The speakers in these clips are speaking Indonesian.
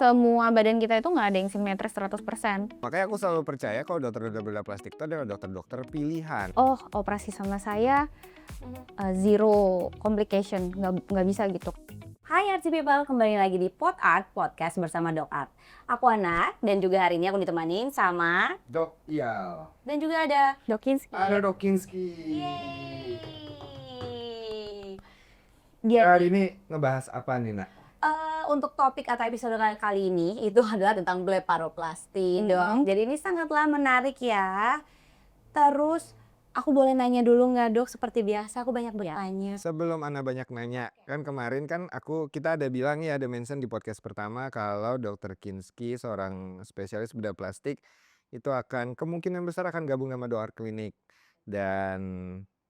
semua badan kita itu nggak ada yang simetris 100%. Makanya aku selalu percaya kalau dokter bedah plastik itu adalah dokter-dokter pilihan. Oh, operasi sama saya zero complication, nggak bisa gitu. Hai Artsy People, kembali lagi di Pod Art Podcast bersama Dok Art. Aku Ana, dan juga hari ini aku ditemanin sama Dok Iyal. dan juga ada Dokinski. Ada Dok Kinski. Dia Hari ini ngebahas apa nih, Nak? untuk topik atau episode kali ini itu adalah tentang blefaroplasty, Dok. Jadi ini sangatlah menarik ya. Terus aku boleh nanya dulu nggak, Dok? Seperti biasa aku banyak bertanya. Sebelum Ana banyak nanya, kan kemarin kan kita ada bilang ya, ada mention di podcast pertama kalau Dokter Kinski, seorang spesialis bedah plastik, itu akan kemungkinan besar akan gabung sama Dok Art Clinic. Dan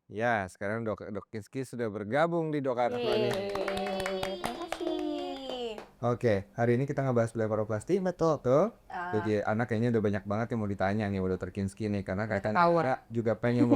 ya sekarang Dok Kinski sudah bergabung di Dok Art Clinic. Terima kasih. Oke, hari ini kita ngebahas blefaroplasty. Betul. Tuh. Jadi anak kayaknya udah banyak banget yang mau ditanya nih udah Dokter Kinski nih, karena kayaknya Aura juga pengen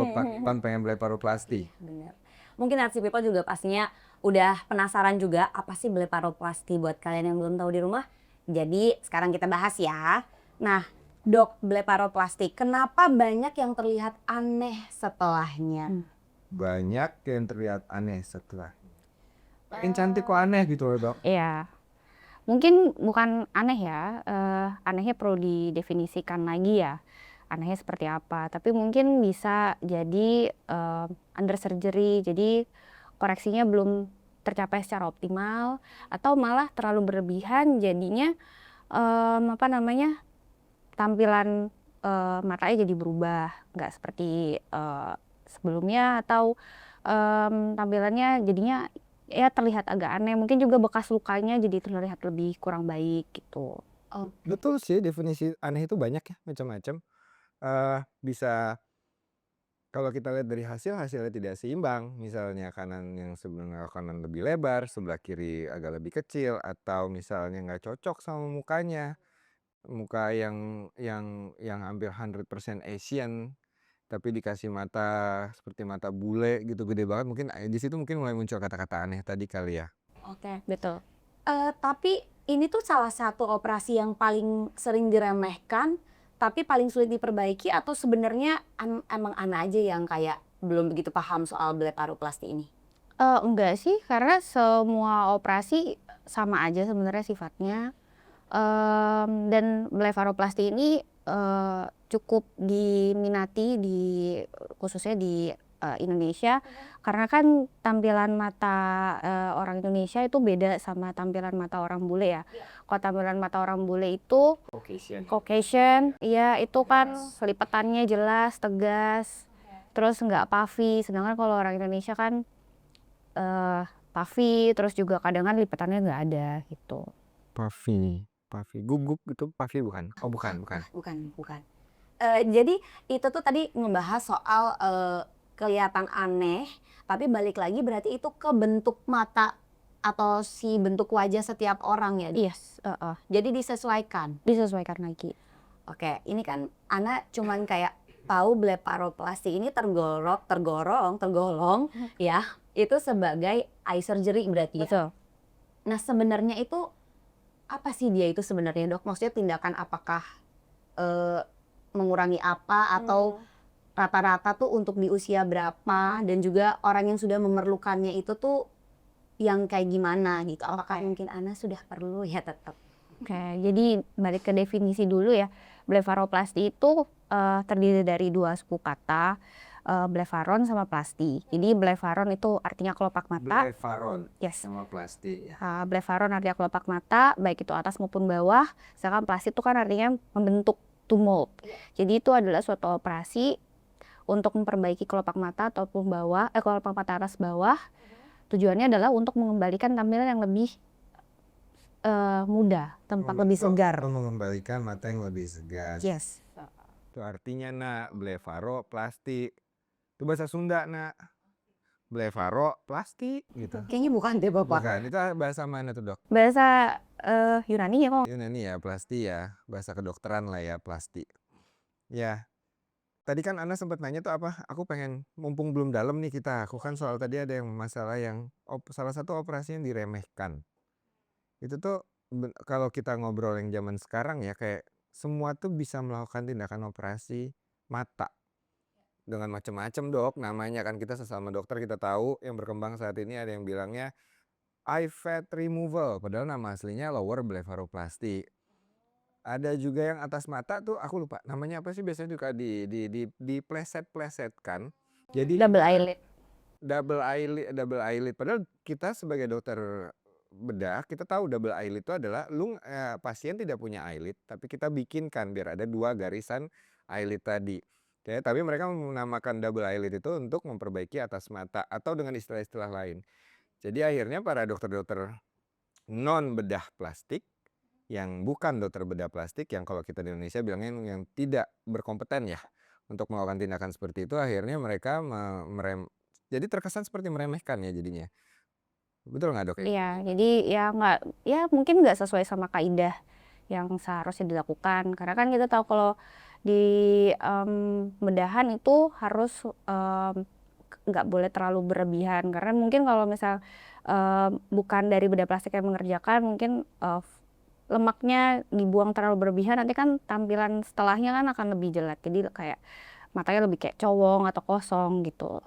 pengen blefaroplasty. Bener. Mungkin Artsy People juga pastinya udah penasaran juga apa sih blefaroplasty buat kalian yang belum tahu di rumah. Jadi sekarang kita bahas ya. Nah, Dok, blefaroplasty, kenapa banyak yang terlihat aneh setelahnya? Banyak yang terlihat aneh setelah. Pengen cantik kok aneh gitu loh, Dok. Iya. Mungkin bukan aneh ya, anehnya perlu didefinisikan lagi ya. Anehnya seperti apa, tapi mungkin bisa jadi under surgery, jadi koreksinya belum tercapai secara optimal, atau malah terlalu berlebihan jadinya tampilan matanya jadi berubah, nggak seperti sebelumnya, atau tampilannya jadinya ya terlihat agak aneh, mungkin juga bekas lukanya jadi terlihat lebih kurang baik gitu. Betul sih, definisi aneh itu banyak ya, macam-macam. Bisa kalau kita lihat dari hasilnya tidak seimbang, misalnya kanan sebelah kanan lebih lebar, sebelah kiri agak lebih kecil, atau misalnya nggak cocok sama mukanya, muka yang hampir 100% Asian, tapi dikasih mata seperti mata bule gitu gede banget, mungkin di situ mungkin mulai muncul kata-kata aneh tadi kali ya. Oke. Betul. Tapi ini tuh salah satu operasi yang paling sering diremehkan, tapi paling sulit diperbaiki, atau sebenarnya emang Ana aja yang kayak belum begitu paham soal blefaroplasty ini? Enggak sih, karena semua operasi sama aja sebenarnya sifatnya. Dan blefaroplasty ini cukup diminati khususnya di Indonesia, karena kan tampilan mata orang Indonesia itu beda sama tampilan mata orang bule ya. Kalau tampilan mata orang bule itu Caucasian, ya itu kan lipatannya jelas, tegas, terus nggak puffy. Sedangkan kalau orang Indonesia kan puffy, terus juga kadang kan lipatannya nggak ada gitu. Puffy, gugup gitu, puffy bukan? Oh bukan. Bukan. Jadi itu tuh tadi ngebahas soal kelihatan aneh, tapi balik lagi berarti itu ke bentuk mata atau si bentuk wajah setiap orang ya? Yes, Jadi disesuaikan. disesuaikan lagi. Oke, ini kan Ana cuman kayak tahu blefaroplasty ini tergolong ya, itu sebagai eye surgery berarti. Betul. Nah, sebenarnya itu apa sih dia itu sebenarnya, Dok? Maksudnya tindakan apakah mengurangi apa, atau rata-rata tuh untuk di usia berapa, dan juga orang yang sudah memerlukannya itu tuh yang kayak gimana gitu? Apakah mungkin Ana sudah perlu ya tetap? Oke, jadi balik ke definisi dulu ya. Blefaroplasty itu terdiri dari dua suku kata, blefaron sama plasti. Jadi blefaron itu artinya kelopak mata. Blefaron Yes. sama plastik. Blefaron artinya kelopak mata, baik itu atas maupun bawah. Sedangkan plasti itu kan artinya membentuk, to mold. Jadi itu adalah suatu operasi untuk memperbaiki kelopak mata ataupun kelopak mata atas bawah. Tujuannya adalah untuk mengembalikan tampilan yang lebih muda, tampak lebih segar. Mengembalikan mata yang lebih segar. Yes. Itu artinya nak, blefaroplasty. Itu bahasa Sunda nak. Blefaroplasty gitu. Kayaknya bukan deh, Bapak. Bukan, itu bahasa mana tuh, Dok? Bahasa Yunani ya kok. Yunani ya, plasty ya. Bahasa kedokteran lah ya, plasty. Ya. Tadi kan Ana sempat nanya tuh apa? Aku pengen, mumpung belum dalam nih kita. Aku kan soal tadi ada yang masalah yang salah satu operasi yang diremehkan. Itu tuh kalau kita ngobrol yang zaman sekarang ya, kayak semua tuh bisa melakukan tindakan operasi mata dengan macam-macam Dok, namanya kan kita sesama dokter kita tahu yang berkembang saat ini ada yang bilangnya eye fat removal, padahal nama aslinya lower blepharoplasty. Ada juga yang atas mata tuh aku lupa namanya apa sih, biasanya juga dipleset-plesetkan. Jadi Double eyelid. double eyelid padahal kita sebagai dokter bedah, kita tahu double eyelid itu adalah pasien tidak punya eyelid, tapi kita bikinkan biar ada 2 garisan eyelid tadi. Oke, tapi mereka menamakan double eyelid itu untuk memperbaiki atas mata atau dengan istilah-istilah lain. Jadi akhirnya para dokter-dokter non bedah plastik, yang bukan dokter bedah plastik, yang kalau kita di Indonesia bilangnya yang tidak berkompeten ya untuk melakukan tindakan seperti itu, akhirnya mereka jadi terkesan seperti meremehkan ya jadinya. Betul nggak Dok ya? Iya, jadi ya nggak, ya mungkin nggak sesuai sama kaidah yang seharusnya dilakukan. Karena kan kita tahu kalau di bedahan itu harus nggak boleh terlalu berlebihan. Karena mungkin kalau misal bukan dari bedah plastik yang mengerjakan, mungkin lemaknya dibuang terlalu berlebihan, nanti kan tampilan setelahnya kan akan lebih jelek. Jadi kayak matanya lebih kayak cowong atau kosong gitu.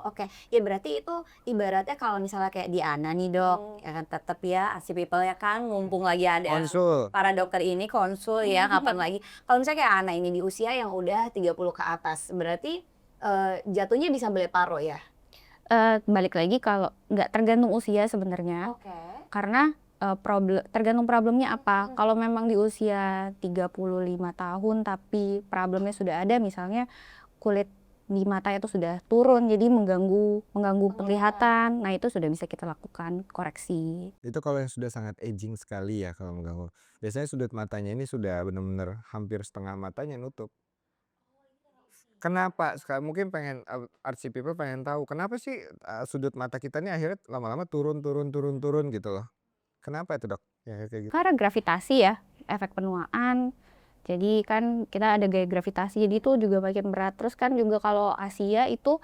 Oke, ya berarti itu ibaratnya kalau misalnya kayak di Ana nih Dok, ya kan tetap ya Asi People ya kan, mumpung lagi ada Konsul. para dokter ini konsul ya, kapan lagi. Kalau misalnya kayak Ana ini di usia yang udah 30 ke atas, berarti jatuhnya bisa bleparo ya? Balik lagi kalau nggak tergantung usia sebenarnya. Oke. Karena tergantung problemnya apa. Kalau memang di usia 35 tahun tapi problemnya sudah ada, misalnya kulit di mata itu sudah turun jadi mengganggu penglihatan. Nah, itu sudah bisa kita lakukan koreksi. Itu kalau yang sudah sangat aging sekali ya kalau mengganggu. Biasanya sudut matanya ini sudah benar-benar hampir setengah matanya nutup. Kenapa? Mungkin pengen artsy people pengen tahu kenapa sih sudut mata kita ini akhirnya lama-lama turun gitu loh. Kenapa itu Dok? Ya kayak gitu. Karena gravitasi ya, efek penuaan. Jadi kan kita ada gaya gravitasi, jadi itu juga makin berat. Terus kan juga kalau Asia itu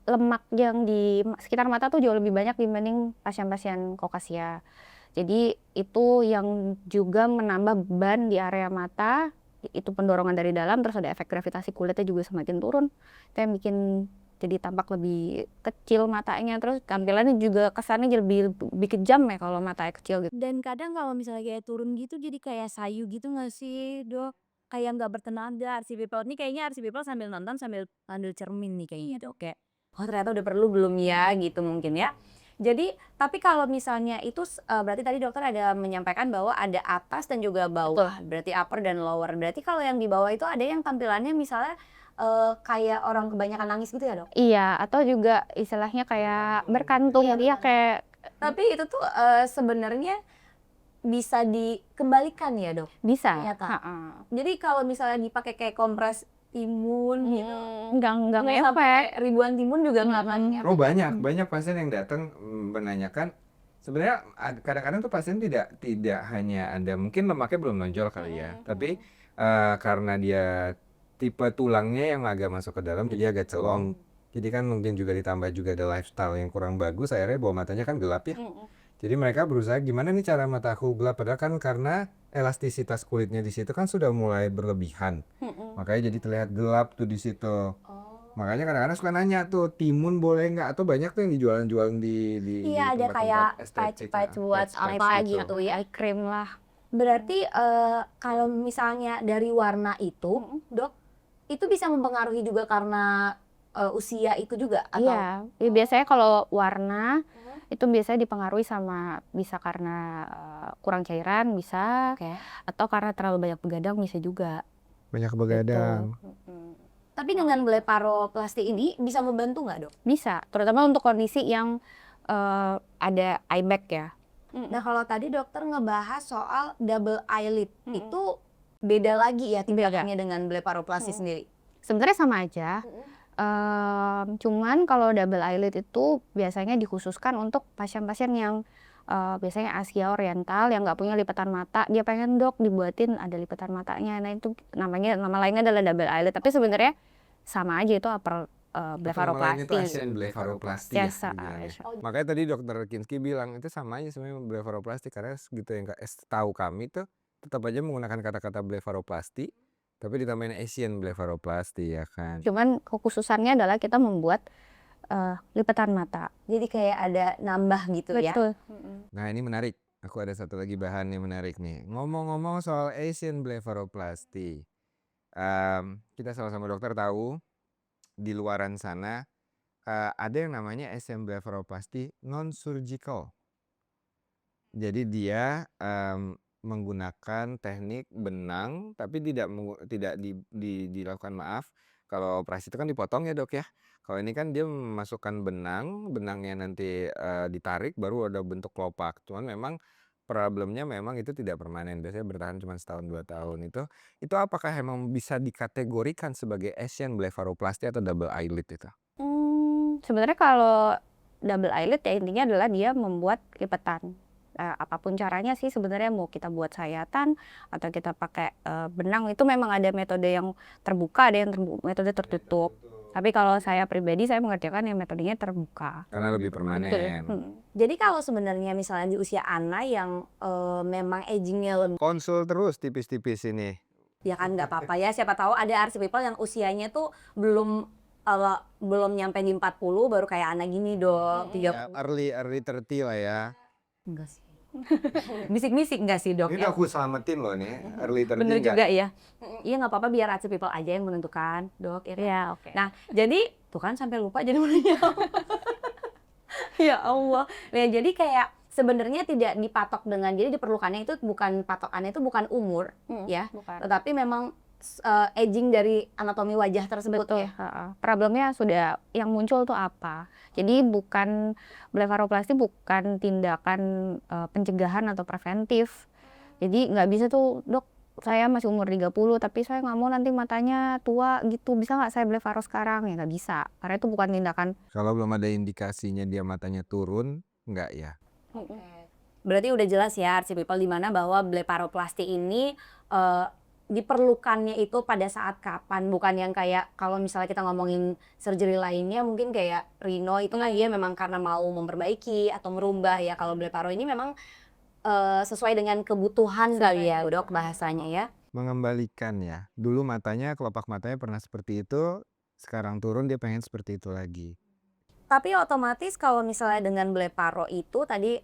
lemak yang di sekitar mata tuh jauh lebih banyak dibanding pasien-pasien Kaukasia. Jadi itu yang juga menambah beban di area mata, itu pendorongan dari dalam, terus ada efek gravitasi kulitnya juga semakin turun. Itu yang bikin jadi tampak lebih kecil matanya, terus tampilannya juga kesannya jadi lebih kejam ya kalau matanya kecil gitu. Dan kadang kalau misalnya kayak turun gitu jadi kayak sayu gitu nggak sih Dok? Kayak nggak bertenaga. Arsi People ini kayaknya Arsi People sambil nonton sambil cermin nih kayaknya Dok. Kayak Oh ternyata udah perlu belum ya gitu mungkin ya. Jadi tapi kalau misalnya itu berarti tadi dokter ada menyampaikan bahwa ada atas dan juga bawah. Berarti upper dan lower. Berarti kalau yang di bawah itu ada yang tampilannya misalnya kayak orang kebanyakan nangis gitu ya Dok? Iya, atau juga istilahnya kayak berkantung, Iya, dia kayak Tapi itu tuh sebenarnya bisa dikembalikan ya Dok? bisa. Iya, Kak. Heeh. Jadi kalau misalnya dipakai kayak kompres timun gitu. Nggak Nggak ngefek. sampai ribuan timun juga nggak akan ngefek. Oh banyak pasien yang datang menanyakan sebenarnya kadang-kadang tuh pasien tidak hanya ada mungkin lemaknya belum nonjol kali ya, tapi karena dia tipe tulangnya yang agak masuk ke dalam jadi agak celong. Jadi kan mungkin juga ditambah juga ada lifestyle yang kurang bagus, akhirnya bawah matanya kan gelap ya. Jadi mereka berusaha gimana nih cara mata aku gelap, padahal kan karena elastisitas kulitnya di situ kan sudah mulai berlebihan. Makanya jadi terlihat gelap tuh di situ. Makanya kadang-kadang suka nanya tuh timun boleh nggak, atau banyak tuh yang dijualan di Iya, ada kayak estetik, patch buat patch apa gitu. gitu ya. Eye cream lah. Berarti kalau misalnya dari warna itu, Dok, itu bisa mempengaruhi juga karena usia itu juga atau Iya, biasanya kalau warna itu biasanya dipengaruhi sama bisa karena kurang cairan bisa, Oke. atau karena terlalu banyak begadang bisa juga. Banyak begadang. Tapi dengan blepharoplasty ini bisa membantu nggak Dok? Bisa, terutama untuk kondisi yang ada eye bag ya. Nah kalau tadi dokter ngebahas soal double eyelid, itu beda lagi ya tindakannya dengan blepharoplasty sendiri? Sebenarnya sama aja. Cuman kalau double eyelid itu biasanya dikhususkan untuk pasien-pasien yang biasanya Asia Oriental yang nggak punya lipatan mata, dia pengen Dok dibuatin ada lipatan matanya. Nah itu nama lainnya adalah double eyelid. Tapi sebenarnya sama aja, itu upper Atau nama lainnya itu blefaroplasti. Asian blefaroplasti ya Yes, dibilangnya. Oh, Makanya tadi dokter Kinski bilang itu sama aja sebenarnya blefaroplasti karena gitu yang tahu kami tuh tetap aja menggunakan kata-kata blefaroplasti tapi ditambahin Asian blefaroplasti ya kan. Cuman kekhususannya adalah kita membuat lipatan mata. jadi kayak ada nambah gitu ya. Betul. Nah ini menarik. Aku ada satu lagi bahan yang menarik nih. Ngomong-ngomong soal Asian blefaroplasti. Kita sama-sama dokter tahu di luaran sana ada yang namanya Asian blefaroplasti non-surgical. Jadi dia menggunakan teknik benang tapi tidak dilakukan kalau operasi itu kan dipotong ya dok ya. Kalau ini kan dia memasukkan benangnya nanti ditarik baru ada bentuk kelopak. Cuman memang problemnya memang itu tidak permanen. Biasanya bertahan cuma setahun 2 tahun itu apakah emang bisa dikategorikan sebagai Asian blefaroplasti atau double eyelid itu? Sebenarnya kalau double eyelid ya intinya adalah dia membuat lipatan. Apapun caranya sih sebenarnya mau kita buat sayatan atau kita pakai benang itu memang ada metode yang terbuka, ada yang metode tertutup. Tapi kalau saya pribadi saya mengerjakan yang metodenya terbuka. Karena lebih permanen. Jadi kalau sebenarnya misalnya di usia Ana yang memang agingnya lebih, Konsul terus tipis-tipis ini. ya kan nggak apa-apa ya. Siapa tahu ada RC people yang usianya tuh belum nyampe di 40 baru kayak Ana gini dok. Ya, early 30 lah ya. Enggak sih. Bisik-bisik enggak sih dok? Ini Ya? aku selamatin loh nih, early 30 Bener enggak? juga ya. Iya nggak apa-apa biar RC people aja yang menentukan dok. Ya kan? Ya, oke. Nah jadi tuh kan sampai lupa jadi mau nanya apa. Ya Allah. Nah, jadi kayak sebenarnya tidak dipatok dengan, jadi diperlukannya itu bukan patokannya itu bukan umur ya, Bukan. tetapi memang aging dari anatomi wajah tersebut Betul. ya. Problemnya sudah yang muncul tuh apa? Jadi blefaroplasti bukan tindakan pencegahan atau preventif. Jadi nggak bisa tuh dok saya masih umur 30 tapi saya nggak mau nanti matanya tua gitu, bisa nggak saya blefaro sekarang? Ya nggak bisa karena itu bukan tindakan. Kalau belum ada indikasinya dia matanya turun, enggak ya? Berarti udah jelas ya RC people di mana bahwa blefaroplasti ini diperlukannya itu pada saat kapan, bukan yang kayak kalau misalnya kita ngomongin surgery lainnya mungkin kayak Rino itu kan dia memang karena mau memperbaiki atau merubah ya. Kalau blefaro ini memang sesuai dengan kebutuhan kali ya dok bahasanya ya. Mengembalikan ya. Dulu matanya, kelopak matanya pernah seperti itu, sekarang turun dia pengen seperti itu lagi. Tapi otomatis kalau misalnya dengan blefaro itu tadi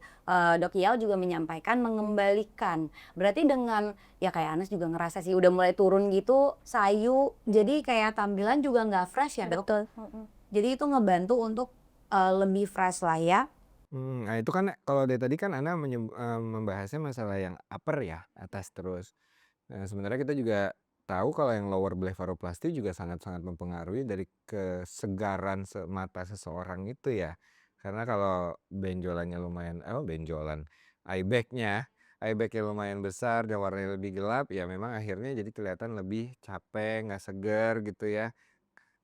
Dok Yao juga menyampaikan mengembalikan. Berarti dengan ya kayak Anas juga ngerasa sih udah mulai turun gitu sayu. Jadi kayak tampilan juga nggak fresh ya dok. Betul. Jadi itu ngebantu untuk lebih fresh lah ya. Nah itu kan kalau dari tadi kan Ana membahasnya masalah yang upper ya, atas terus. Nah sebenarnya kita juga tahu kalau yang lower blefaroplasti juga sangat-sangat mempengaruhi dari kesegaran mata seseorang itu ya. Karena kalau benjolannya lumayan, eye bagnya lumayan besar dan warnanya lebih gelap, ya memang akhirnya jadi kelihatan lebih capek, nggak seger gitu ya.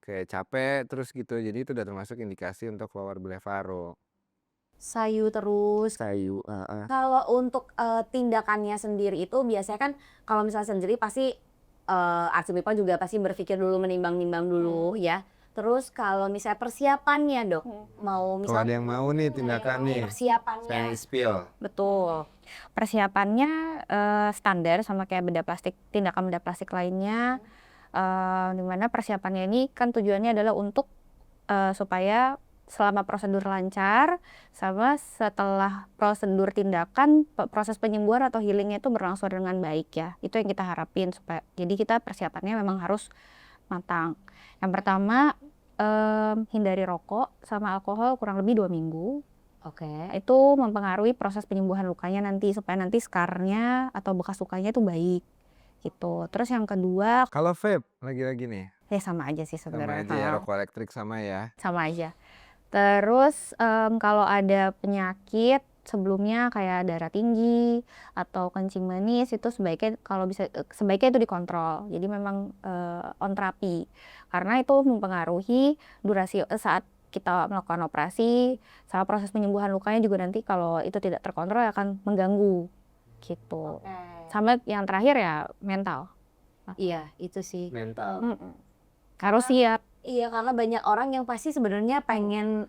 Kayak capek terus gitu, jadi itu udah termasuk indikasi untuk lower blefaro. Sayu terus. Sayu, Kalau untuk tindakannya sendiri itu biasanya kan kalau misalnya sendiri pasti RC people juga pasti berpikir dulu menimbang-nimbang dulu ya. Terus kalau misalnya persiapannya dok, mau kalau misalnya ada yang mau nih tindakan nih, persiapannya. saya spill. Betul. Persiapannya standar sama kayak bedah plastik, tindakan bedah plastik lainnya. Dimana persiapannya ini kan tujuannya adalah untuk supaya selama prosedur lancar sama setelah prosedur tindakan proses penyembuhan atau healingnya itu berlangsung dengan baik ya. Itu yang kita harapin supaya jadi kita persiapannya memang harus matang. Yang pertama hindari rokok sama alkohol kurang lebih 2 minggu. Oke. Itu mempengaruhi proses penyembuhan lukanya nanti supaya nanti skarnya atau bekas lukanya itu baik gitu. Terus yang kedua Kalau vape lagi-lagi nih, ya sama aja sih sama sebenarnya. aja ya, rokok elektrik sama ya. Sama aja. Terus kalau ada penyakit sebelumnya kayak darah tinggi atau kencing manis itu sebaiknya kalau bisa sebaiknya itu dikontrol. Jadi memang on terapi karena itu mempengaruhi durasi saat kita melakukan operasi sama proses penyembuhan lukanya juga nanti kalau itu tidak terkontrol akan mengganggu gitu. Sama yang terakhir ya mental. Iya itu sih. Mental. Harus siap. Iya, karena banyak orang yang pasti sebenarnya pengen,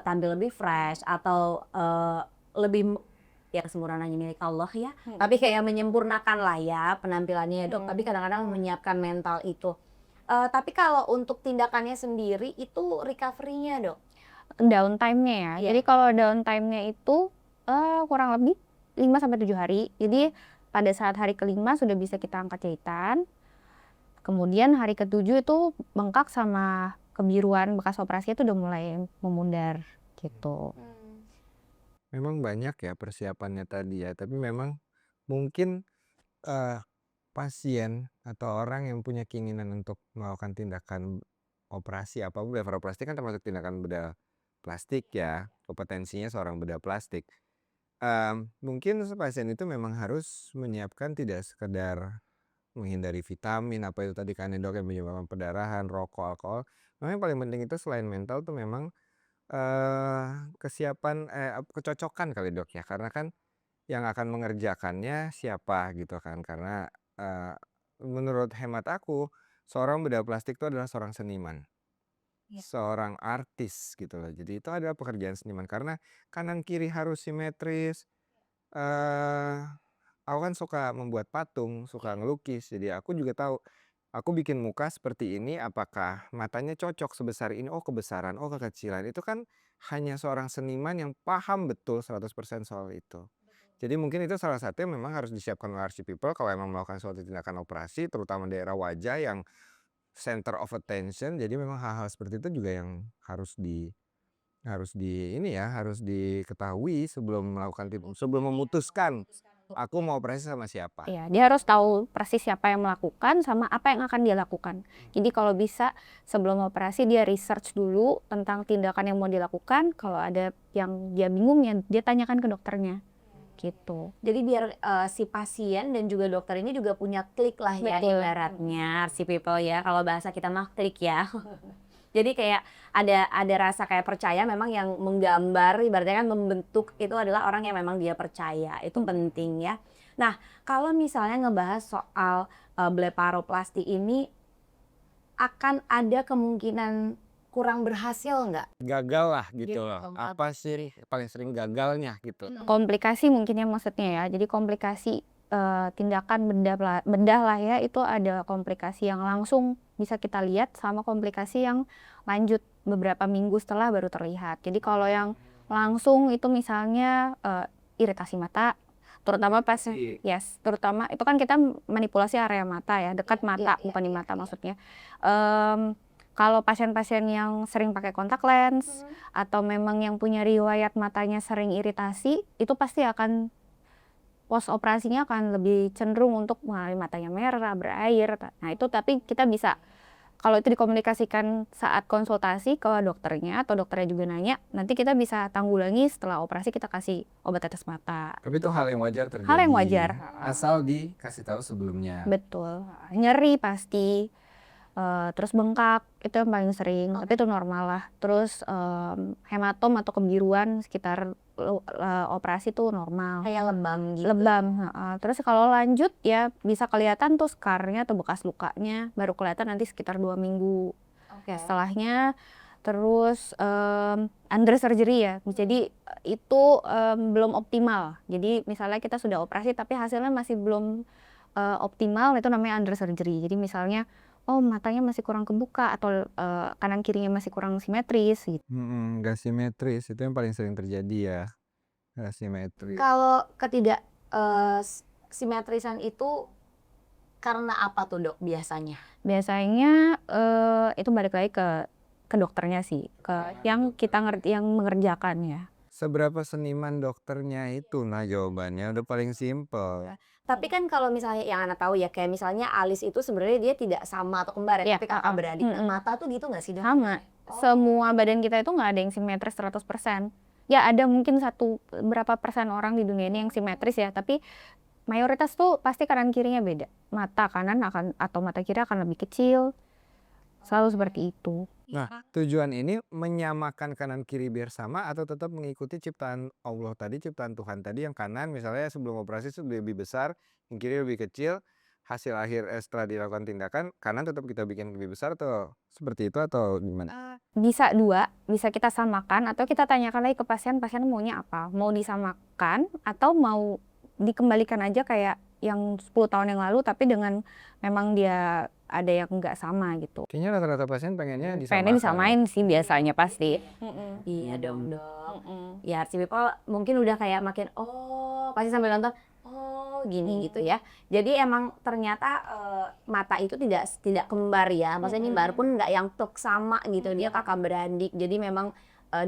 tampil lebih fresh atau, lebih ya kesempurnaan hanya milik Allah ya, tapi kayak menyempurnakan lah ya penampilannya ya, Dok, tapi kadang-kadang menyiapkan mental itu. Tapi kalau untuk tindakannya sendiri itu recovery-nya, Dok? Downtime-nya ya. Iya. Jadi kalau downtime-nya itu kurang lebih 5 sampai 7 hari. Jadi pada saat hari kelima sudah bisa kita angkat jahitan. Kemudian hari ke-7 itu bengkak sama kebiruan bekas operasi itu udah mulai memudar gitu. Memang banyak ya persiapannya tadi ya, tapi memang mungkin pasien atau orang yang punya keinginan untuk melakukan tindakan operasi apapun, blefaroplastik kan termasuk tindakan bedah plastik ya, kompetensinya seorang bedah plastik. Mungkin pasien itu memang harus menyiapkan tidak sekedar menghindari vitamin, apa itu tadi kanidok yang menyebabkan pendarahan, rokok, alkohol. Memang yang paling penting itu selain mental tuh memang kesiapan, kecocokan kali Dok ya, karena kan yang akan mengerjakannya siapa gitu kan. Karena menurut hemat aku, seorang bedah plastik itu adalah seorang seniman, seorang artis gitu loh. Jadi itu adalah pekerjaan seniman karena kanan kiri harus simetris. eh aku kan suka membuat patung, suka ngelukis, jadi aku juga tahu. Aku bikin muka seperti ini, apakah matanya cocok sebesar ini? Oh kebesaran, oh kekecilan. Itu kan hanya seorang seniman yang paham betul 100% soal itu. Jadi mungkin itu salah satu yang memang harus disiapkan oleh RC People kalau emang melakukan suatu tindakan operasi, terutama daerah wajah yang center of attention. Jadi memang hal-hal seperti itu juga yang harus di ini ya, harus diketahui sebelum sebelum memutuskan aku mau operasi sama siapa. Iya, dia harus tahu persis siapa yang melakukan sama apa yang akan dia lakukan. Jadi kalau bisa sebelum operasi dia research dulu tentang tindakan yang mau dilakukan. Kalau ada yang dia bingung ya dia tanyakan ke dokternya. Gitu. Jadi biar si pasien dan juga dokter ini juga punya klik lah ya Betul. ibaratnya RC People ya, kalau bahasa kita mah klik ya. Jadi kayak ada rasa kayak percaya memang yang menggambar ibaratnya kan membentuk itu adalah orang yang memang dia percaya, itu penting ya. Nah, kalau misalnya ngebahas soal blefaroplasti ini akan ada kemungkinan kurang berhasil nggak? Gagal lah gitu Gitu, loh. Apa sih paling sering gagalnya gitu? Komplikasi mungkin ya maksudnya ya. Jadi komplikasi tindakan bedah lah ya itu ada komplikasi yang langsung bisa kita lihat sama komplikasi yang lanjut beberapa minggu setelah baru terlihat. Jadi kalau yang langsung itu misalnya iritasi mata, terutama terutama itu kan kita manipulasi area mata ya, dekat mata bukan di mata maksudnya. Kalau pasien-pasien yang sering pakai kontak lens atau memang yang punya riwayat matanya sering iritasi, itu pasti akan pos operasinya akan lebih cenderung untuk mengalami matanya merah, berair. Nah itu tapi kita bisa, kalau itu dikomunikasikan saat konsultasi ke dokternya atau dokternya juga nanya, nanti kita bisa tanggulangi setelah operasi kita kasih obat tetes mata. Tapi itu hal yang wajar terjadi. Hal yang wajar. Asal dikasih tahu sebelumnya. Betul. Nyeri pasti. Terus bengkak itu yang paling sering, tapi itu normal lah. Terus hematom atau kebiruan sekitar operasi tuh normal. Kayak lebam gitu. Lebam. Terus kalau lanjut ya bisa kelihatan tuh skarnya atau bekas lukanya baru kelihatan nanti sekitar 2 minggu Oke. setelahnya. Terus under surgery ya, jadi itu belum optimal. Jadi misalnya kita sudah operasi tapi hasilnya masih belum optimal, itu namanya under surgery. Jadi misalnya oh matanya masih kurang kebuka atau kanan kirinya masih kurang simetris gitu. Nggak simetris itu yang paling sering terjadi ya. Nggak simetris. Kalau ketidak simetrisan itu karena apa tuh Dok biasanya? Biasanya itu balik lagi ke dokternya sih, ke yang kita yang mengerjakan ya. Seberapa seniman dokternya itu? Nah jawabannya udah paling simple. Tapi kan kalau misalnya yang Ana tahu ya kayak misalnya alis itu sebenarnya dia tidak sama atau kembar ya, Iya, tapi kakak beradik. Nah, mata tuh gitu nggak sih Dok? Sama. Semua badan kita itu nggak ada yang simetris 100%. Ya ada mungkin berapa persen orang di dunia ini yang simetris ya, tapi mayoritas tuh pasti kanan kirinya beda. Mata kanan atau mata kiri akan lebih kecil. Selalu seperti itu. Nah tujuan ini menyamakan kanan kiri biar sama atau tetap mengikuti ciptaan Allah tadi, ciptaan Tuhan tadi yang kanan misalnya sebelum operasi itu lebih besar, yang kiri lebih kecil. hasil akhir setelah dilakukan tindakan, kanan tetap kita bikin lebih besar atau seperti itu atau gimana? Bisa dua, bisa kita samakan atau kita tanyakan lagi ke pasien, pasien maunya apa? Mau disamakan atau mau dikembalikan aja kayak yang 10 tahun yang lalu tapi dengan memang dia ada yang nggak sama gitu. Kayaknya rata-rata pasien pengennya Pengennya disamakan. disamain sih biasanya pasti. Iya dong dok. Ya RC People mungkin udah kayak makin pasti sambil nonton gini gitu ya. Jadi emang ternyata mata itu tidak kembar ya. Maksudnya kembar pun nggak yang tuk sama gitu. Dia kakak beradik. Jadi memang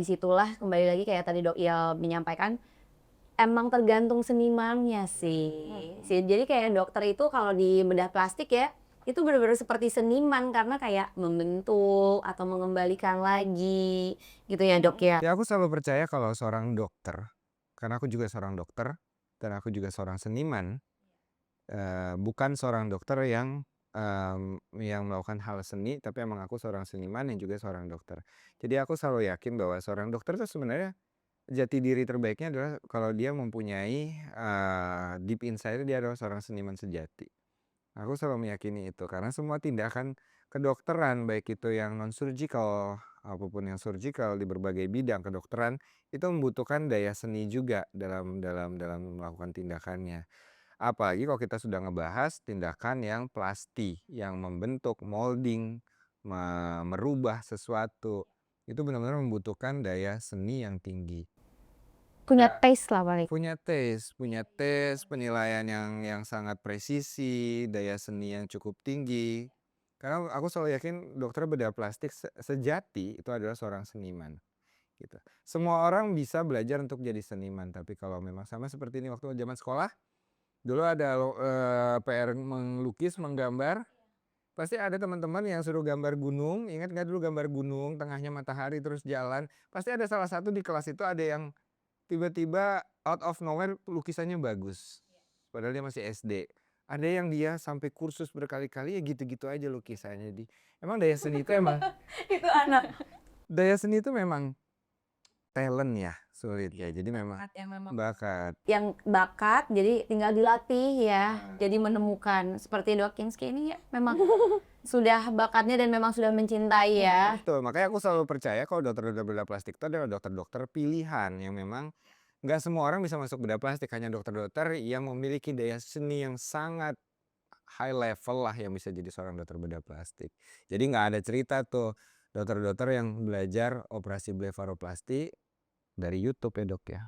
disitulah kembali lagi kayak tadi dok Il menyampaikan, emang tergantung senimannya sih. Jadi kayak dokter itu kalau di bedah plastik ya, itu benar-benar seperti seniman karena kayak membentuk atau mengembalikan lagi gitu ya dok ya. Ya aku selalu percaya kalau seorang dokter, karena aku juga seorang dokter dan aku juga seorang seniman, bukan seorang dokter yang melakukan hal seni, tapi emang aku seorang seniman yang juga seorang dokter. Jadi aku selalu yakin bahwa seorang dokter itu sebenarnya jati diri terbaiknya adalah kalau dia mempunyai deep inside dia adalah seorang seniman sejati. Aku selalu meyakini itu karena semua tindakan kedokteran baik itu yang non surgical apapun yang surgical di berbagai bidang kedokteran itu membutuhkan daya seni juga dalam melakukan tindakannya. Apalagi kalau kita sudah ngebahas tindakan yang plasti, yang membentuk, molding, merubah sesuatu. Itu benar-benar membutuhkan daya seni yang tinggi. Punya Ya. taste lah paling. Punya tes, penilaian yang sangat presisi, daya seni yang cukup tinggi. Karena aku selalu yakin dokter bedah plastik sejati itu adalah seorang seniman, gitu. Semua orang bisa belajar untuk jadi seniman, tapi kalau memang sama seperti ini waktu zaman sekolah, dulu ada PR melukis, menggambar, pasti ada teman-teman yang suruh gambar gunung, ingat nggak dulu gambar gunung, tengahnya matahari terus jalan, pasti ada salah satu di kelas itu ada yang tiba-tiba out of nowhere lukisannya bagus. Padahal dia masih SD. Ada yang dia sampai kursus berkali-kali ya gitu-gitu aja lukisannya. Emang daya seni itu Itu anak. daya seni itu memang talent ya, sulit ya. Jadi memang bakat. Yang bakat jadi tinggal dilatih ya. Jadi menemukan seperti Dok Kinski ini ya memang sudah bakatnya dan memang sudah mencintai ya. Betul, makanya aku selalu percaya kalau dokter-dokter bedah plastik itu adalah dokter-dokter pilihan yang memang nggak semua orang bisa masuk bedah plastik, hanya dokter-dokter yang memiliki daya seni yang sangat high level lah yang bisa jadi seorang dokter bedah plastik. Jadi nggak ada cerita tuh dokter-dokter yang belajar operasi blefaroplasti dari YouTube ya dok ya.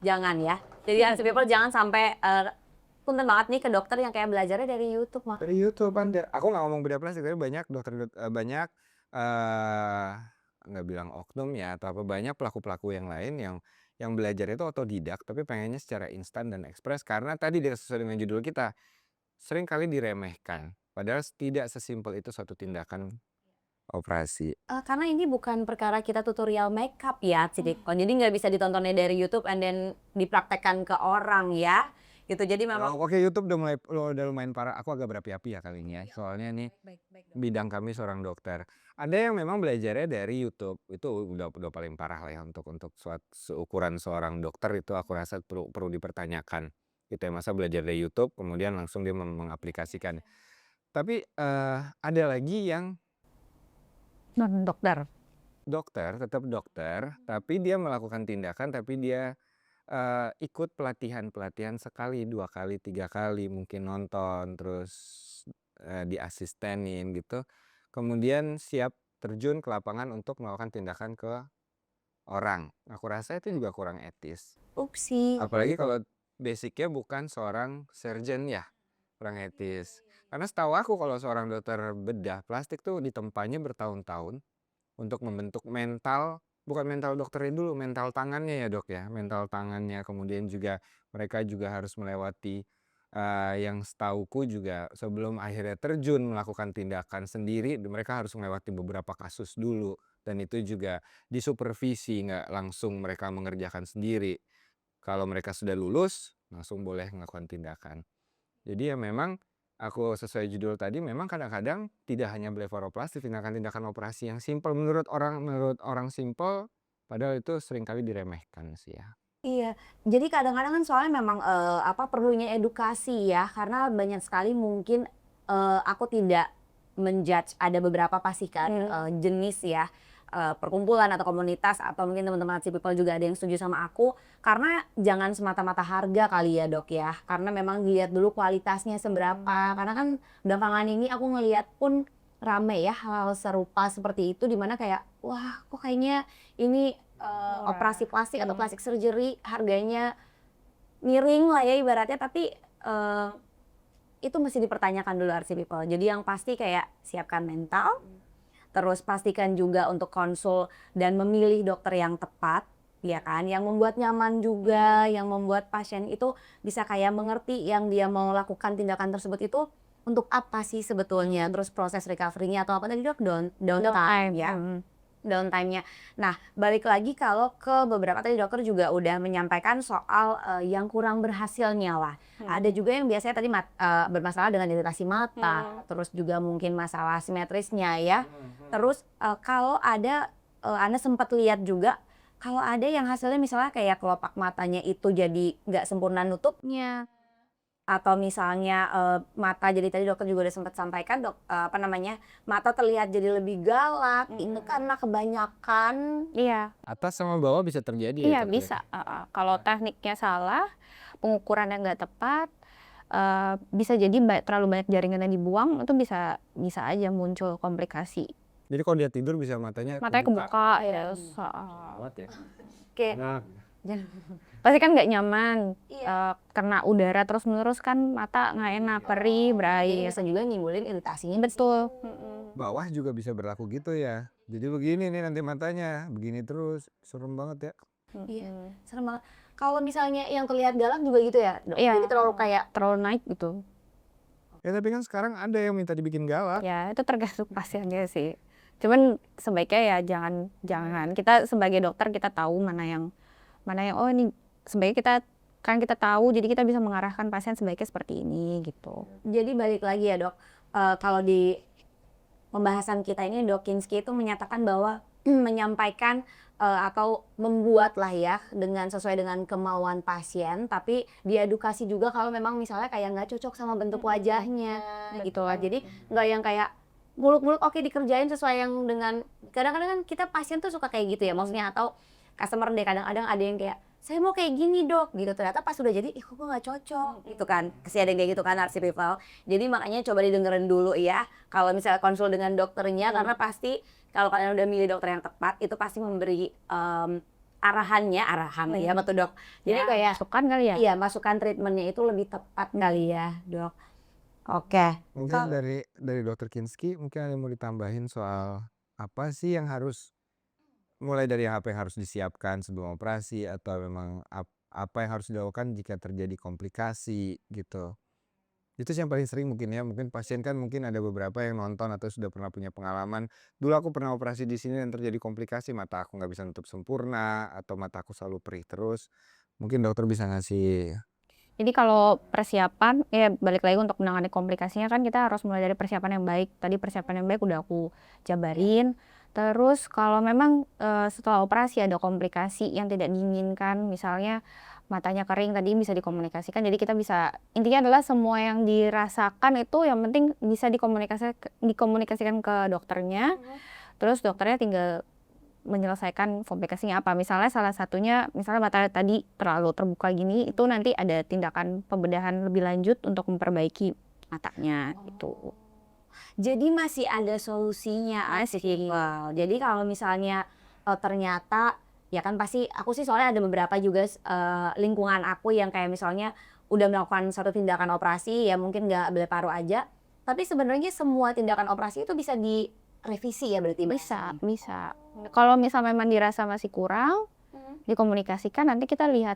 Jangan ya. Jadi RC People jangan sampai punten banget nih ke dokter yang kayak belajarnya dari YouTube mah. Dari YouTube ada. Aku nggak ngomong bedah plastik tapi banyak banyak nggak bilang oknum ya atau apa banyak pelaku-pelaku yang lain yang belajar itu otodidak tapi pengennya secara instan dan ekspres karena tadi sesuai dengan judul kita sering kali diremehkan. Padahal tidak sesimpel itu suatu tindakan operasi. Karena ini bukan perkara kita tutorial makeup ya, Cidikon. Jadi nggak bisa ditontonnya dari YouTube and then dipraktekkan ke orang ya. Gitu. Jadi memang Oke, YouTube udah lumayan parah. Aku agak berapi-api ya kali ini ya. Soalnya nih bidang kami seorang dokter. Ada yang memang belajarnya dari YouTube. Itu udah paling parah lah ya untuk seukuran seorang dokter itu aku rasa perlu dipertanyakan. Gitu ya, masa belajar dari YouTube kemudian langsung dia mengaplikasikan. Tapi ada lagi yang Non dokter. tetap dokter, tapi dia melakukan tindakan, tapi dia ikut pelatihan-pelatihan sekali, 2 kali, 3 kali, mungkin nonton, terus diasistenin gitu. Kemudian siap terjun ke lapangan untuk melakukan tindakan ke orang. Aku rasa itu juga kurang etis. upsi. Apalagi kalau basicnya bukan seorang surgeon ya, kurang etis. Karena setahu aku kalau seorang dokter bedah plastik tuh ditempanya bertahun-tahun untuk membentuk mental, bukan mental dokternya dulu, mental tangannya ya dok ya, mental tangannya. Kemudian juga mereka juga harus melewati yang setauku juga sebelum akhirnya terjun melakukan tindakan sendiri, mereka harus melewati beberapa kasus dulu. Dan itu juga disupervisi, nggak langsung mereka mengerjakan sendiri. Kalau mereka sudah lulus, langsung boleh melakukan tindakan. Jadi ya memang aku sesuai judul tadi memang kadang-kadang tidak hanya blefaroplasti, tindakan-tindakan operasi yang simpel menurut orang simpel, padahal itu seringkali diremehkan sih ya. Iya, jadi kadang-kadang kan soalnya memang, perlunya edukasi ya, karena banyak sekali mungkin, aku tidak men-judge, ada beberapa pasti kan, jenis ya, perkumpulan atau komunitas atau mungkin teman-teman Artsy People juga ada yang setuju sama aku, karena jangan semata-mata harga kali ya, Dok, ya. Karena memang dilihat dulu kualitasnya seberapa, karena kan belakangan ini aku ngelihat pun rame ya hal-hal serupa seperti itu, di mana kayak, wah kok kayaknya ini operasi plastik atau plastik surgery harganya miring lah ya ibaratnya, tapi itu mesti dipertanyakan dulu Artsy People. Jadi yang pasti kayak siapkan mental, terus pastikan juga untuk konsul dan memilih dokter yang tepat, ya kan, yang membuat nyaman juga, yang membuat pasien itu bisa kayak mengerti yang dia mau lakukan tindakan tersebut itu untuk apa sih sebetulnya, terus proses recovery-nya atau apa tadi Dok, downtime ya. Downtime-nya. Nah, balik lagi kalau ke beberapa tadi dokter juga udah menyampaikan soal, yang kurang berhasilnya lah. Ada juga yang biasanya tadi bermasalah dengan iritasi mata, terus juga mungkin masalah simetrisnya ya. Terus, kalau ada, Anda sempat lihat juga, kalau ada yang hasilnya misalnya kayak kelopak matanya itu jadi nggak sempurna nutupnya, atau misalnya, mata jadi tadi dokter juga udah sempat sampaikan mata terlihat jadi lebih galak, itu karena kebanyakan Iya, Atas sama bawah bisa terjadi ya iya itu bisa, kalau tekniknya salah, pengukurannya nggak tepat, bisa jadi terlalu banyak jaringan yang dibuang, itu bisa bisa aja muncul komplikasi. Jadi kalau dia tidur bisa matanya Matanya kebuka. kebuka, yes, Gawat ya. Oke. Nah, pasti kan nggak nyaman, Iya. kena udara terus-menerus kan mata nggak enak, perih, Jadi berair. bisa juga nimbulin iritasinya. Betul. bawah juga bisa berlaku gitu ya. Jadi begini nih nanti matanya, begini terus. Serem banget ya. Iya, serem banget. Kalau misalnya yang terlihat galak juga gitu ya, Dok? Iya, Jadi terlalu kayak terlalu naik gitu. Ya tapi kan sekarang ada yang minta dibikin galak. Ya itu tergantung pasiennya sih. Cuman sebaiknya ya jangan. Kita sebagai dokter kita tahu mana yang oh ini sebaiknya kita tahu jadi kita bisa mengarahkan pasien sebaiknya seperti ini gitu. jadi balik lagi ya, Dok, kalau di pembahasan kita ini Dok Kinski itu menyatakan bahwa menyampaikan, atau membuat lah ya sesuai dengan kemauan pasien, tapi diedukasi juga kalau memang misalnya kayak nggak cocok sama bentuk wajahnya gitu lah. Jadi nggak yang kayak muluk-muluk oke dikerjain sesuai yang dengan kadang-kadang kan kita pasien tuh suka kayak gitu ya maksudnya atau customer deh kadang-kadang ada yang kayak, "Saya mau kayak gini Dok," gitu ternyata pas udah jadi, "Ih kok nggak cocok," gitu kan. Pasti ada yang kayak gitu kan Artsy People. Jadi makanya coba didengerin dulu ya kalau misalnya konsul dengan dokternya karena pasti kalau kalian udah milih dokter yang tepat itu pasti memberi, arahan ya betul Dok. Jadi kayak Masukan kali ya? iya masukan treatment-nya itu lebih tepat kali ya Dok. Oke. Mungkin dari Dokter Kinski mungkin ada yang mau ditambahin soal apa sih yang harus mulai dari apa yang harus disiapkan sebelum operasi atau memang apa yang harus dilakukan jika terjadi komplikasi gitu. Itu sih yang paling sering mungkin ya, mungkin pasien kan mungkin ada beberapa yang nonton atau sudah pernah punya pengalaman, "Dulu aku pernah operasi di sini dan terjadi komplikasi, mata aku nggak bisa nutup sempurna atau mata aku selalu perih terus." Mungkin dokter bisa ngasih Jadi kalau persiapan, ya balik lagi untuk menangani komplikasinya kan kita harus mulai dari persiapan yang baik. Tadi persiapan yang baik udah aku jabarin. Terus kalau memang setelah operasi ada komplikasi yang tidak diinginkan, misalnya matanya kering tadi bisa dikomunikasikan. Jadi kita bisa, intinya adalah semua yang dirasakan itu yang penting bisa dikomunikasikan ke dokternya. Terus dokternya tinggal menyelesaikan komplikasinya apa. Misalnya salah satunya, misalnya mata tadi terlalu terbuka gini, itu nanti ada tindakan pembedahan lebih lanjut untuk memperbaiki matanya gitu. Jadi masih ada solusinya Artsy People. Jadi kalau misalnya, ternyata ya kan pasti aku sih soalnya ada beberapa juga lingkungan aku yang kayak misalnya udah melakukan satu tindakan operasi ya mungkin nggak bedah paru aja, tapi sebenarnya semua tindakan operasi itu bisa direvisi ya berarti, Mbak? Bisa. Kalau misal memang dirasa masih kurang, dikomunikasikan nanti kita lihat,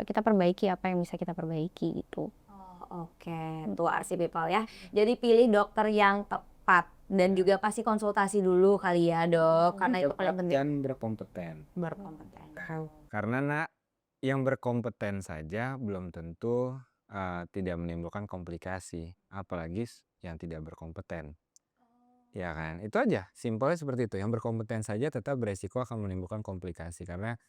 kita perbaiki apa yang bisa kita perbaiki gitu. Oh, oke. Tuh Artsy People ya. Jadi pilih dokter yang tepat dan juga pasti konsultasi dulu kali ya, Dok, karena itu paling penting. dan berkompeten. Berkompeten. Karena yang berkompeten saja belum tentu tidak menimbulkan komplikasi, apalagi yang tidak berkompeten. Ya kan, itu aja, simpelnya seperti itu. Yang berkompeten saja tetap beresiko akan menimbulkan komplikasi karena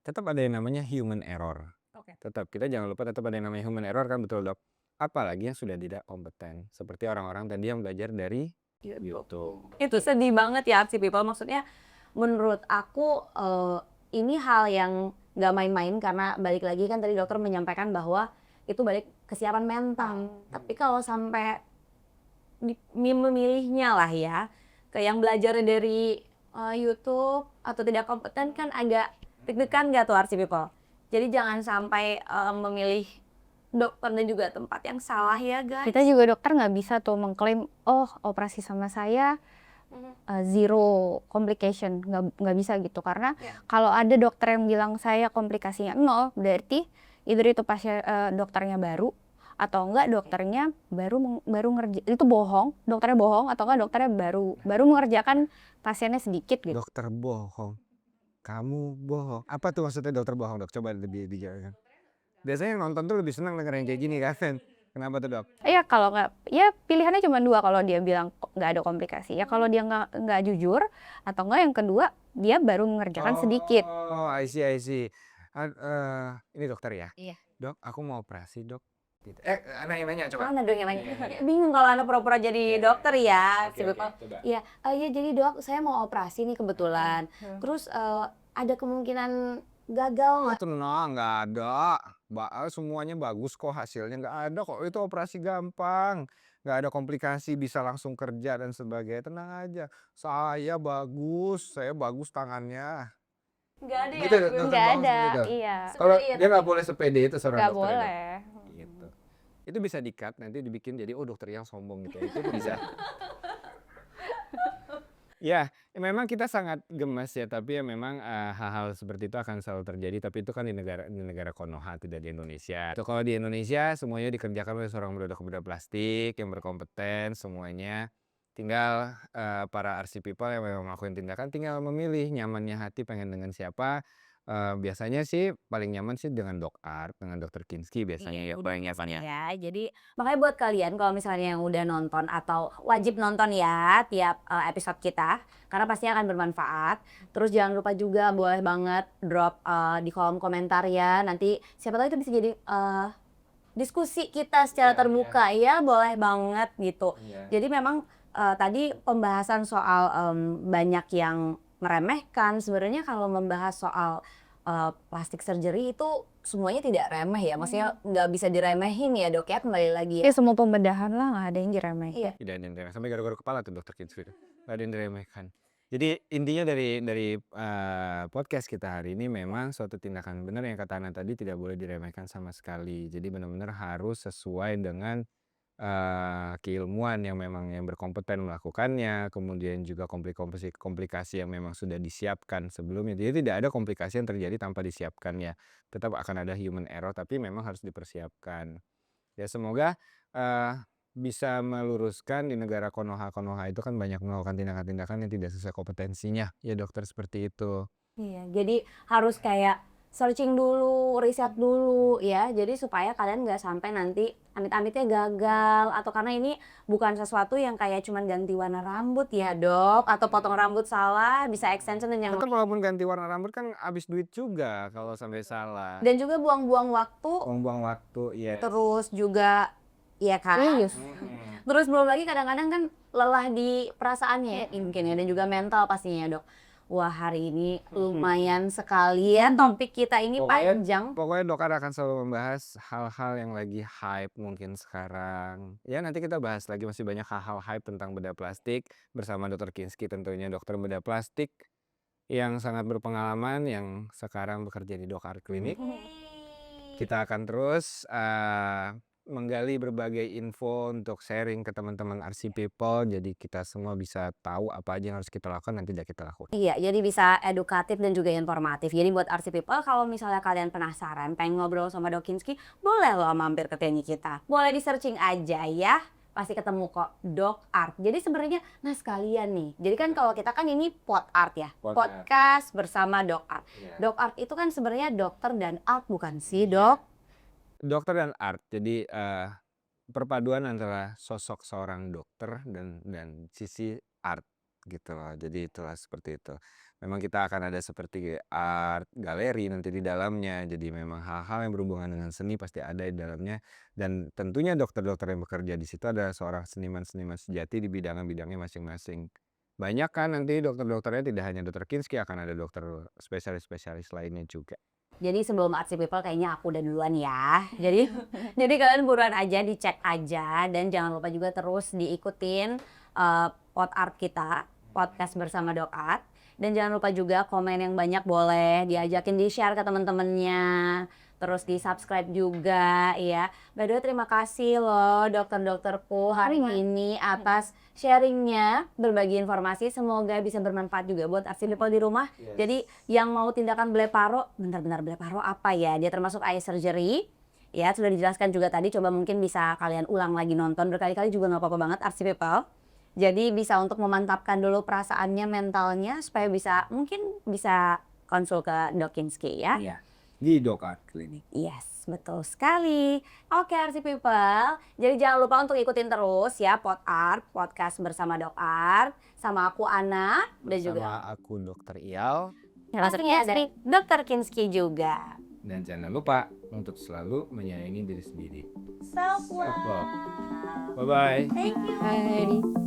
tetap ada yang namanya human error. Oke. Tetap kita jangan lupa tetap ada yang namanya human error kan, betul Dok? Apalagi yang sudah tidak kompeten, seperti orang-orang tadi yang belajar dari YouTube. Itu sedih banget ya Artsy People, maksudnya menurut aku ini hal yang nggak main-main karena balik lagi kan tadi dokter menyampaikan bahwa itu balik kesiapan mental. Tapi kalau sampai memilihnya lah ya ke yang belajar dari YouTube atau tidak kompeten kan agak deg-degan nggak tuh Artsy People? Jadi jangan sampai memilih dokter dan juga tempat yang salah ya guys. Kita juga dokter nggak bisa tuh mengklaim, oh operasi sama saya zero complication, nggak bisa gitu. Karena kalau ada dokter yang bilang saya komplikasinya 0, berarti either itu pasien dokternya baru atau enggak dokternya baru itu bohong, dokternya bohong atau enggak dokternya baru mengerjakan pasiennya sedikit gitu. Dokter bohong, kamu bohong. Apa tuh maksudnya dokter bohong Dok? Coba lebih dijelaskan. Biasanya yang nonton tuh lebih senang denger yang kayak gini kan? Kenapa tuh Dok? Iya kalau nggak, ya pilihannya cuma 2 kalau dia bilang nggak ada komplikasi. Ya kalau dia nggak jujur atau enggak yang kedua dia baru mengerjakan sedikit. Oh, I see. Ini dokter ya? Iya. Dok, aku mau operasi Dok. Gitu. Anak yang nanya coba. Mana dong yang nanya? Bingung kalau anak pura-pura jadi dokter ya. Oke, Artsy People. coba. Iya, iya jadi dok, saya mau operasi nih kebetulan. Terus ada kemungkinan gagal nggak? Tenang, nggak ada. Semuanya bagus kok hasilnya, nggak ada kok. Itu operasi gampang, nggak ada komplikasi, bisa langsung kerja dan sebagainya. Tenang aja. Saya bagus tangannya. Nggak ada ya? Gitu, dokter Nggak bohong ada, seperti itu. iya. Kalau Iya, dia nggak boleh sepede itu seorang Nggak dokter ya, Dok? boleh. Gitu. Itu bisa di-cut nanti dibikin jadi dokter yang sombong gitu ya. Itu bisa. Ya, memang kita sangat gemas ya, tapi ya memang hal-hal seperti itu akan selalu terjadi, tapi itu kan di negara Konoha, tidak di Indonesia. Itu kalau di Indonesia semuanya dikerjakan oleh seorang bedah plastik yang berkompeten semuanya. Tinggal para Artsy People yang memang melakukan tindakan tinggal memilih nyamannya hati pengen dengan siapa. Biasanya sih paling nyaman sih dengan Dok Art, dengan Dokter Kinski biasanya ya paling nyamannya. Ya, jadi makanya buat kalian kalau misalnya yang udah nonton atau wajib nonton ya tiap episode kita karena pastinya akan bermanfaat. Terus jangan lupa juga boleh banget drop di kolom komentar ya. Nanti siapa tahu itu bisa jadi diskusi kita secara terbuka ya, boleh banget gitu. Jadi memang tadi pembahasan soal banyak yang meremehkan. Sebenarnya kalau membahas soal plastik surgery itu semuanya tidak remeh ya, maksudnya nggak bisa diremehin ya dok ya, kembali lagi ya. Ya semua pembedahan lah nggak ada yang diremehkan. Iya. Tidak ada yang diremehkan, sampai garuk-garuk kepala tuh Dokter Kinski itu. Nggak ada yang diremehkan. Jadi intinya dari podcast kita hari ini memang suatu tindakan benar yang kata Ana tadi tidak boleh diremehkan sama sekali. Jadi benar-benar harus sesuai dengan keilmuan yang memang yang berkompeten melakukannya, kemudian juga komplikasi yang memang sudah disiapkan sebelumnya. Jadi tidak ada komplikasi yang terjadi tanpa disiapkan ya. Tetap akan ada human error, tapi memang harus dipersiapkan. Ya semoga bisa meluruskan di negara Konoha itu kan banyak melakukan tindakan-tindakan yang tidak sesuai kompetensinya. Ya dokter seperti itu. Iya, jadi harus kayak searching dulu, riset dulu ya. Jadi supaya kalian nggak sampai nanti amit-amitnya gagal atau karena ini bukan sesuatu yang kayak cuman ganti warna rambut ya dok, atau potong rambut salah bisa extension dan yang Tetap walaupun ganti warna rambut kan habis duit juga kalau sampai salah. dan juga buang-buang waktu, Buang-buang waktu, ya. terus juga ya kan. Serius. Terus belum lagi kadang-kadang kan lelah di perasaannya ya, mungkin ya, dan juga mental pastinya ya dok. Wah hari ini lumayan sekali ya topik kita ini panjang. Pokoknya Dokter akan selalu membahas hal-hal yang lagi hype mungkin sekarang. Ya nanti kita bahas lagi masih banyak hal-hal hype tentang bedah plastik bersama Dokter Kinski tentunya, dokter bedah plastik yang sangat berpengalaman yang sekarang bekerja di Dok Art Clinic. Kita akan terus menggali berbagai info untuk sharing ke teman-teman Artsy People, jadi kita semua bisa tahu apa aja yang harus kita lakukan dan tidak kita lakukan. Iya, jadi bisa edukatif dan juga informatif. Jadi buat Artsy People, kalau misalnya kalian penasaran pengen ngobrol sama Dok Kinski, boleh loh mampir ke klinik kita. Boleh di searching aja ya, pasti ketemu kok Dok Art. Jadi sebenarnya, nah sekalian nih, jadi kan kalau kita kan ini Pod Art ya, podcast bersama Dok Art. Dok Art itu kan sebenarnya dokter dan art bukan sih dok? Dokter dan art, jadi perpaduan antara sosok seorang dokter dan sisi art gitu loh. Jadi itulah seperti itu. Memang kita akan ada seperti art galeri nanti di dalamnya. Jadi memang hal-hal yang berhubungan dengan seni pasti ada di dalamnya. Dan tentunya dokter-dokter yang bekerja di situ adalah seorang seniman-seniman sejati di bidang-bidangnya masing-masing. Banyak kan nanti dokter-dokternya tidak hanya dokter Kinski, akan ada dokter spesialis-spesialis lainnya juga. Jadi sebelum Artsy People kayaknya aku udah duluan ya. Jadi jadi kalian buruan aja dicek aja dan jangan lupa juga terus diikutin pod art kita, podcast bersama Dok Art. Dan jangan lupa juga komen yang banyak boleh diajakin di-share ke temen-temennya. Terus di-subscribe juga ya. By the way terima kasih loh dokter-dokterku hari ini atas sharingnya, berbagi informasi. Semoga bisa bermanfaat juga buat Artsy People di rumah. Jadi yang mau tindakan bleparo, bentar-bentar bleparo apa ya? Dia termasuk eye surgery. Ya sudah dijelaskan juga tadi, coba mungkin bisa kalian ulang lagi nonton berkali-kali juga nggak apa-apa banget Artsy People. Jadi bisa untuk memantapkan dulu perasaannya, mentalnya supaya mungkin bisa konsul ke Dok Kinski ya. Iya. Di Dok Art Clinic. Yes, betul sekali. Oke Artsy People, jadi jangan lupa untuk ikutin terus ya Pod Art, podcast bersama Dok Art. Sama aku Ana dan juga Sama aku Dokter Ial. pastinya ada Dr. Kinski juga. Dan jangan lupa untuk selalu menyayangi diri sendiri. Self-love. Self-love. Bye-bye. Thank you. Bye.